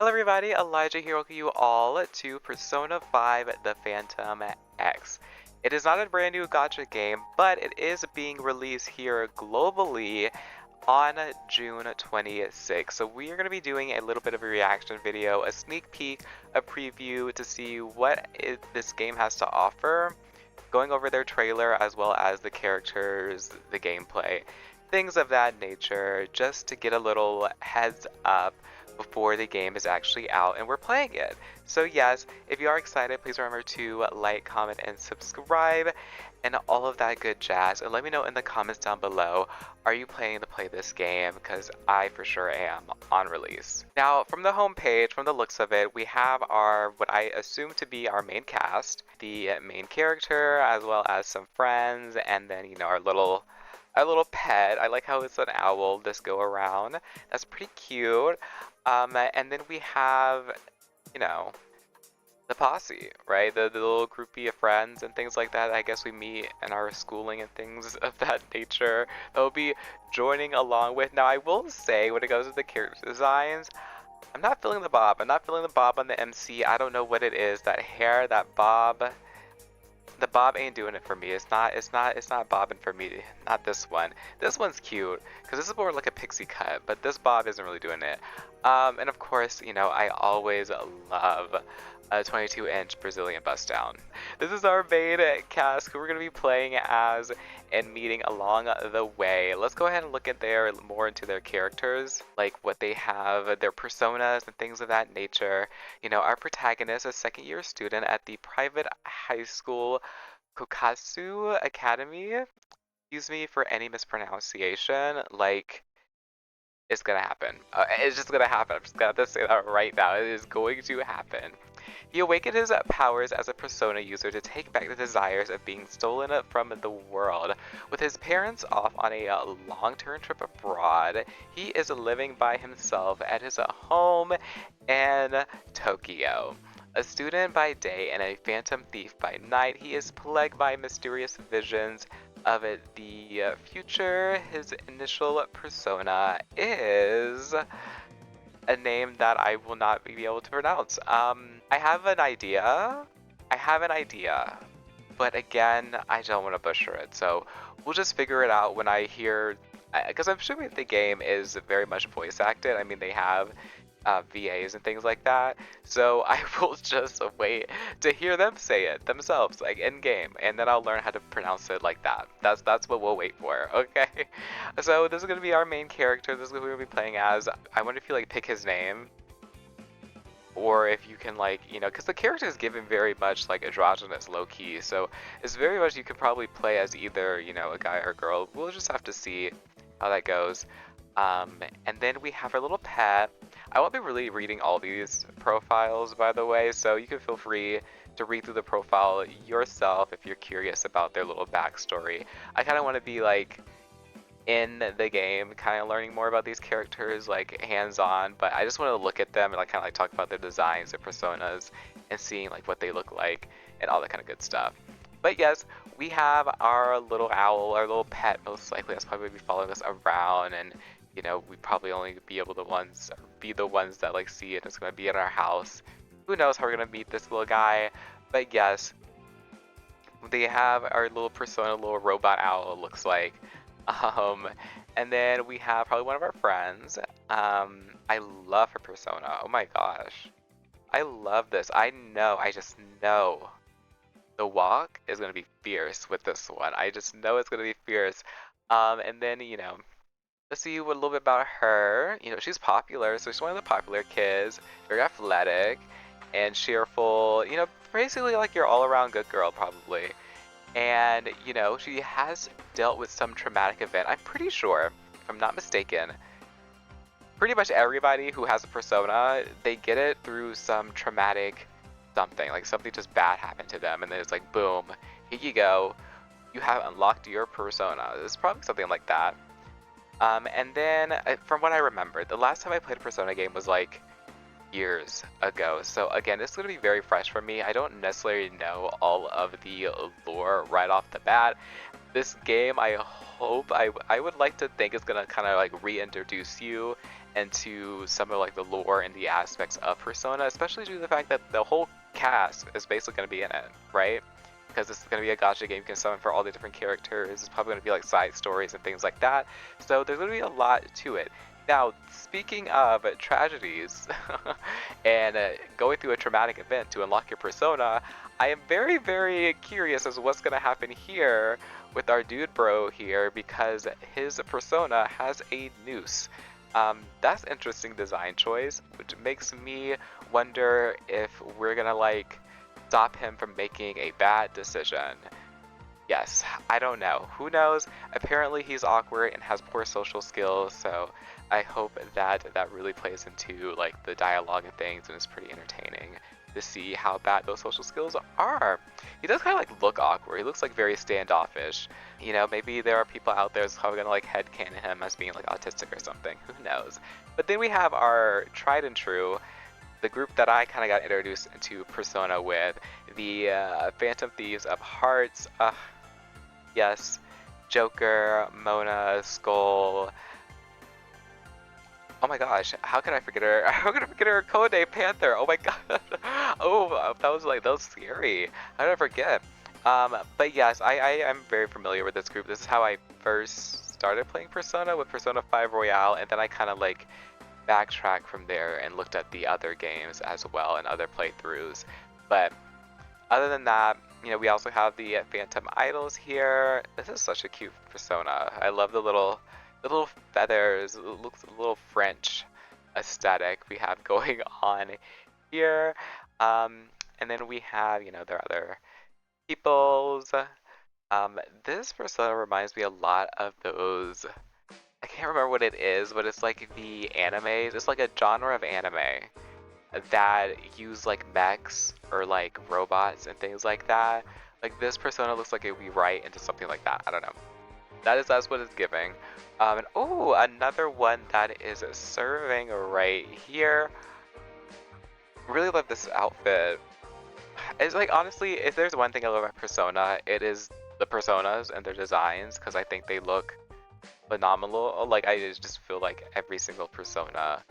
Hello everybody, Elijah here, welcome you all to Persona 5 The Phantom X. It is not a brand new gacha game, but it is being released here globally on June 26th. So we are going to be doing a little bit of a reaction video, a sneak peek, a preview to see what this game has to offer, going over their trailer as well as the characters, the gameplay, things of that nature, just to get a little heads up before the game is actually out and we're playing it. So yes, if you are excited, please remember to like, comment, and subscribe and all of that good jazz. And let me know in the comments down below, are you planning to play this game? Because I for sure am on release. Now, from the homepage, from the looks of it, we have our, what I assume to be our main cast, the main character, as well as some friends, and then, our little pet. I like how it's an owl this go around. That's pretty cute. And then we have, you know, the posse, right? The little groupie of friends and things like that. I guess we meet in our schooling and things of that nature that will be joining along with. Now, I will say, when it comes to the character designs, I'm not feeling the bob. I'm not feeling the bob on the MC. I don't know what it is. That hair, that bob. The bob ain't doing it for me. It's not bobbing for me. Not this one. This one's cute because this is more like a pixie cut, but this bob isn't really doing it. And of course, I always love a 22-inch Brazilian bust down. This is our main cast who we're going to be playing as and meeting along the way. Let's go ahead and look at more into their characters, like what they have, their personas and things of that nature. Our protagonist, a second-year student at the private high school Kokatsu Academy. Excuse me for any mispronunciation. Like, it's gonna happen. It's just gonna happen. I'm just gonna have to say that right now. It is going to happen. He awakened his powers as a persona user to take back the desires of being stolen from the world. With his parents off on a long-term trip abroad, he is living by himself at his home in Tokyo. A student by day and a phantom thief by night, he is plagued by mysterious visions of the future. His initial persona is a name that I will not be able to pronounce. I have an idea. But again, I don't want to butcher it. So we'll just figure it out when I hear, because I'm assuming the game is very much voice acted. I mean, they have VAs and things like that. So I will just wait to hear them say it themselves, like in game, and then I'll learn how to pronounce it like that. That's what we'll wait for. Okay. So this is gonna be our main character. This is who we're gonna be playing as. I wonder if you pick his name, or if you can because the character is given very much androgynous, low key. So it's very much you could probably play as either a guy or a girl. We'll just have to see how that goes. And then we have our little pet. I won't be really reading all these profiles, by the way, so you can feel free to read through the profile yourself if you're curious about their little backstory. I kind of want to be in the game, kind of learning more about these characters, hands-on, but I just want to look at them and kind of talk about their designs, their personas, and seeing what they look like and all that kind of good stuff. But yes, we have our little owl, our little pet, most likely that's probably be following us around, and we probably only be the ones that see it. It's gonna be in our house. Who knows how we're gonna meet this little guy? But yes, they have our little persona, little robot owl, it looks like. And then we have probably one of our friends. I love her persona. Oh my gosh, I love this. I just know the walk is gonna be fierce with this one. I just know it's gonna be fierce. And then let's see a little bit about her. She's popular, so she's one of the popular kids. Very athletic and cheerful. Basically your all-around good girl, probably. And she has dealt with some traumatic event. I'm pretty sure, if I'm not mistaken, pretty much everybody who has a persona, they get it through some traumatic something. Something just bad happened to them, and then it's boom, here you go. You have unlocked your persona. It's probably something like that. And then, from what I remember, the last time I played a Persona game was years ago. So again, this is going to be very fresh for me. I don't necessarily know all of the lore right off the bat. this game, I would like to think it's gonna kind of like reintroduce you into some of like the lore and the aspects of Persona, especially due to the fact that the whole cast is basically gonna be in it, right? Because this is gonna be a gacha game, you can summon for all the different characters. It's probably gonna be like side stories and things like that. So there's gonna be a lot to it. Now, speaking of tragedies and going through a traumatic event to unlock your persona, I am very, very curious as to what's going to happen here with our dude bro here because his persona has a noose. That's interesting design choice, which makes me wonder if we're going to like stop him from making a bad decision. Yes, I don't know. Who knows? Apparently he's awkward and has poor social skills, so I hope that that really plays into like the dialogue and things and is pretty entertaining to see how bad those social skills are. He does kind of like look awkward. He looks like very standoffish. You know, maybe there are people out there who's probably gonna like headcanon him as being like autistic or something. Who knows? But then we have our tried and true, the group that I kind of got introduced into Persona with, the Phantom Thieves of Hearts. Yes, Joker, Mona, Skull. Oh my gosh, how could I forget her? How could I forget her code name, Panther? Oh my god. Oh, that was scary. How did I forget? But yes, I am very familiar with this group. This is how I first started playing Persona with Persona 5 Royale, and then I kind of like backtracked from there and looked at the other games as well and other playthroughs. But other than that, you know, we also have the Phantom Idols here. This is such a cute persona. I love the little feathers. It looks a little French aesthetic we have going on here. And then we have, you know, their other peoples. This persona reminds me a lot of those. I can't remember what it is, but it's like the animes. It's like a genre of anime that use like mechs or like robots and things like that. Like this persona looks like it would be right into something like that. I don't know. That's what it's giving. And oh, another one that is serving right here. Really love this outfit. It's like honestly, if there's one thing I love about Persona, it is the personas and their designs because I think they look phenomenal. Like I just feel like every single persona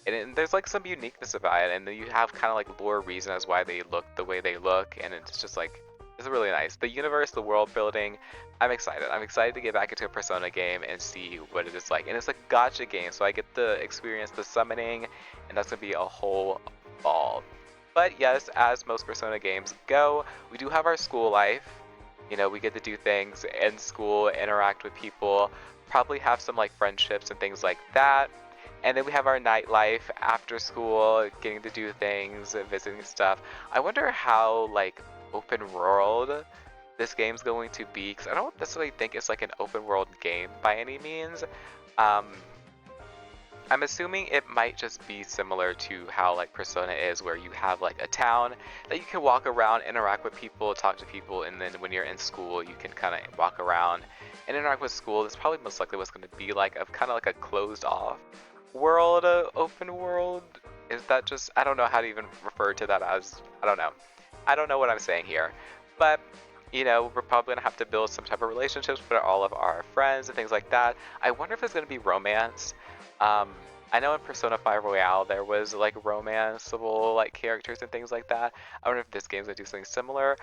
and there's like some uniqueness about it, and then you have kind of like lore reason as why they look the way they look, and it's just like it's really nice. The universe, the world building, I'm excited. I'm excited to get back into a Persona game and see what it is like. And it's a gacha game, so I get to experience the summoning, and that's gonna be a whole ball. But yes, as most Persona games go, we do have our school life. You know, we get to do things in school, interact with people, probably have some like friendships and things like that. And then we have our nightlife after school, getting to do things, visiting stuff. I wonder how like open world this game's going to be, because I don't necessarily think it's like an open world game by any means. I'm assuming it might just be similar to how like Persona is, where you have like a town that you can walk around, interact with people, talk to people, and then when you're in school, you can kind of walk around and interact with school. That's probably most likely what's going to be like, of kind of like a closed off world, open world. Is that just, I don't know how to even refer to that as, I don't know what I'm saying here, but you know, we're probably gonna have to build some type of relationships with all of our friends and things like that. I wonder if there's gonna be romance. I know in Persona 5 Royale there was like romanceable like characters and things like that. I wonder if this game's gonna do something similar.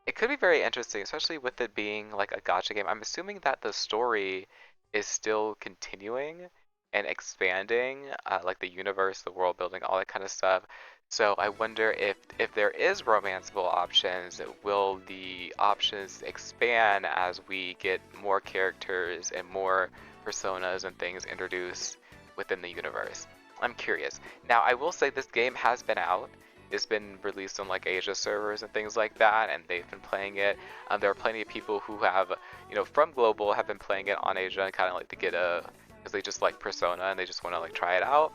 It could be very interesting, especially with it being like a gacha game. I'm assuming that the story is still continuing and expanding, like the universe, the world building, all that kind of stuff. So I wonder if there is romanceable options, will the options expand as we get more characters and more personas and things introduced within the universe? I'm curious. Now I will say this game has been out. It's been released on like Asia servers and things like that, and they've been playing it. There are plenty of people who have, you know, from global have been playing it on Asia and kind of like to get a, because they just like Persona and they just want to like try it out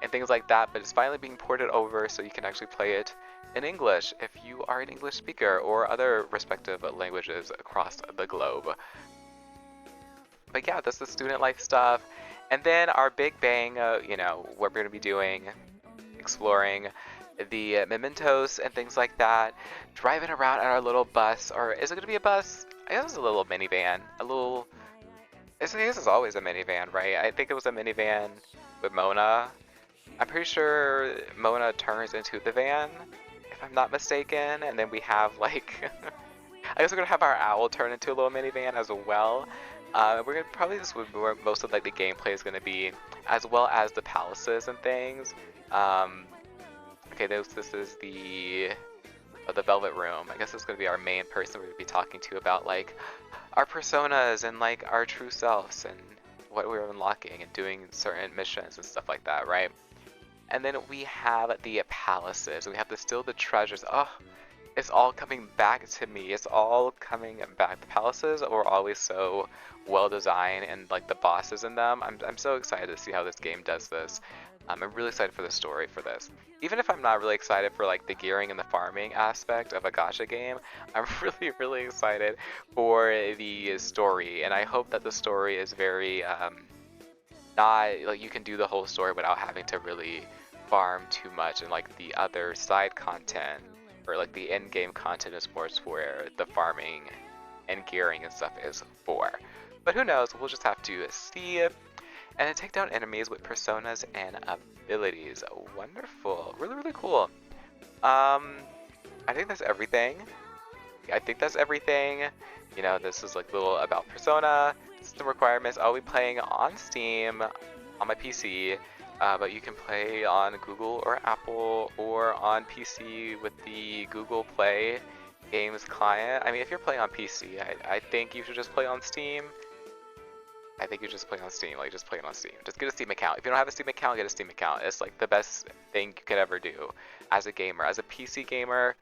and things like that. But it's finally being ported over so you can actually play it in English if you are an English speaker or other respective languages across the globe. But yeah, that's the student life stuff. And then our big bang, you know, what we're going to be doing, exploring the mementos and things like that, driving around on our little bus, or is it going to be a bus? I guess it's a little minivan. I guess it's always a minivan, right? I think it was a minivan with Mona. I'm pretty sure Mona turns into the van, if I'm not mistaken, and then we have like, I guess we're gonna have our owl turn into a little minivan as well. We're gonna probably this would where most of like the gameplay is gonna be, as well as the palaces and things. Okay, this is the Velvet Room. I guess this is gonna be our main person we're gonna be talking to about like our personas and like our true selves and what we're unlocking and doing certain missions and stuff like that, right? And then we have the palaces. We have to steal the treasures. Oh, it's all coming back to me. It's all coming back. The palaces were always so well designed, and like the bosses in them. I'm so excited to see how this game does this. I'm really excited for the story for this. Even if I'm not really excited for like the gearing and the farming aspect of a gacha game, I'm really excited for the story, and I hope that the story is very not like you can do the whole story without having to really farm too much, and like the other side content or like the end game content is more where the farming and gearing and stuff is for. But who knows? We'll just have to see. And then take down enemies with personas and abilities. Wonderful. Really cool. I think that's everything. You know, this is like little about Persona, system requirements. I'll be playing on Steam on my PC, but you can play on Google or Apple or on PC with the Google Play Games client. I mean, if you're playing on PC, I think you should just play on Steam. I think you just play on Steam, like just play it on Steam. Just get a Steam account. If you don't have a Steam account, get a Steam account. It's like the best thing you could ever do as a gamer. As a PC gamer,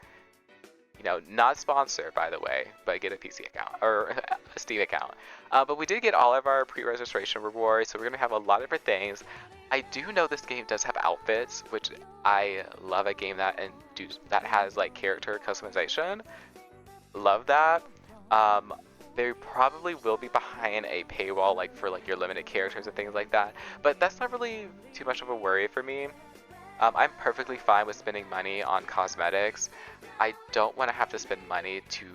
you know, not sponsored by the way, but get a PC account or a Steam account. But we did get all of our pre-registration rewards, so we're gonna have a lot of different things. I do know this game does have outfits, which I love a game that has like character customization. Love that. They probably will be behind a paywall like for like your limited characters and things like that, but that's not really too much of a worry for me. I'm perfectly fine with spending money on cosmetics. I don't want to have to spend money to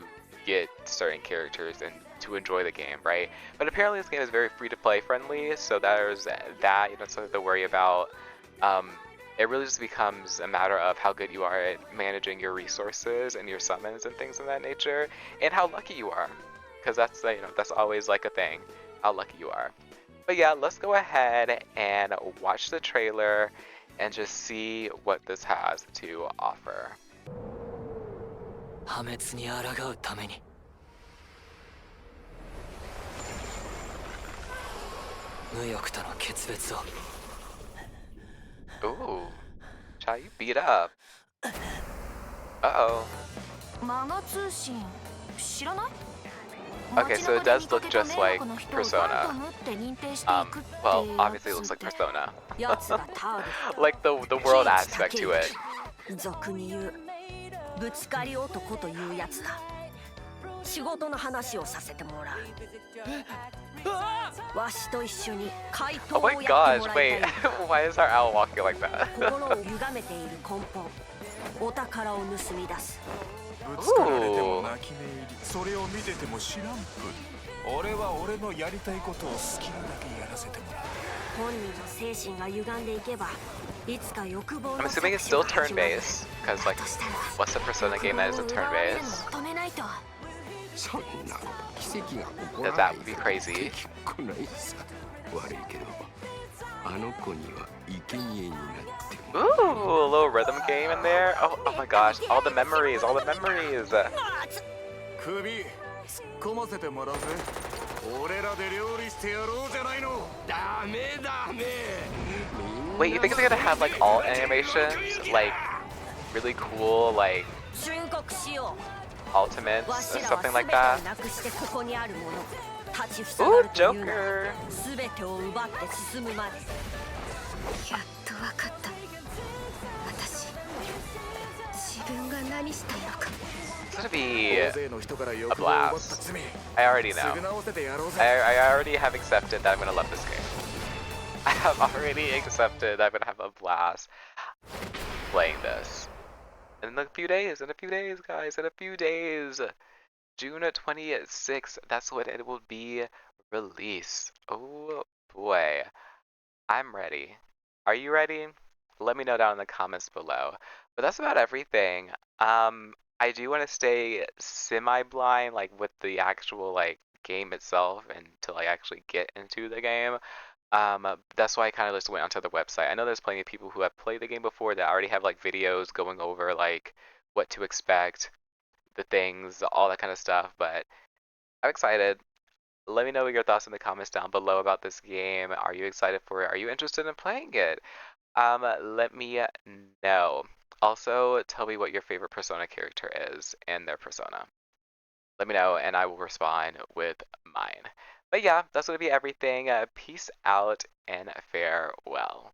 get certain characters and to enjoy the game, right? But apparently this game is very free to play friendly, so there's that. You don't have to worry about. It really just becomes a matter of how good you are at managing your resources and your summons and things of that nature, and how lucky you are. Because that's, you know, that's always like a thing, how lucky you are. But yeah, let's go ahead and watch the trailer and just see what this has to offer. Ooh, Cha, you beat up. Uh-oh. Okay, so it does look just like Persona. Well, obviously it looks like Persona. Like the world aspect to it. Oh my gosh, wait, why is our owl walking like that? Ooh. I'm assuming it's still turn-based, because like, what's a Persona game that isn't turn-based? That would be crazy. Ooh, a little rhythm game in there. Oh my gosh, all the memories. Wait, you think it's gonna have like all animations? Like, really cool, like, ultimates or something like that? Ooh, Joker! It's gonna be a blast. I already know. I already have accepted that I'm gonna love this game. I have already accepted that I'm gonna have a blast playing this. In a few days, guys, in a few days. June 26th, that's when it will be released. Oh boy, I'm ready. Are you ready? Let me know down in the comments below. But that's about everything. I do want to stay semi-blind, like with the actual like game itself until I actually get into the game. That's why I kind of just went onto the website. I know there's plenty of people who have played the game before that already have like videos going over like what to expect, the things, all that kind of stuff, but I'm excited. Let me know your thoughts in the comments down below about this game. Are you excited for it? Are you interested in playing it? Let me know. Also, tell me what your favorite Persona character is and their persona. Let me know, and I will respond with mine. But yeah, that's going to be everything. Peace out and farewell.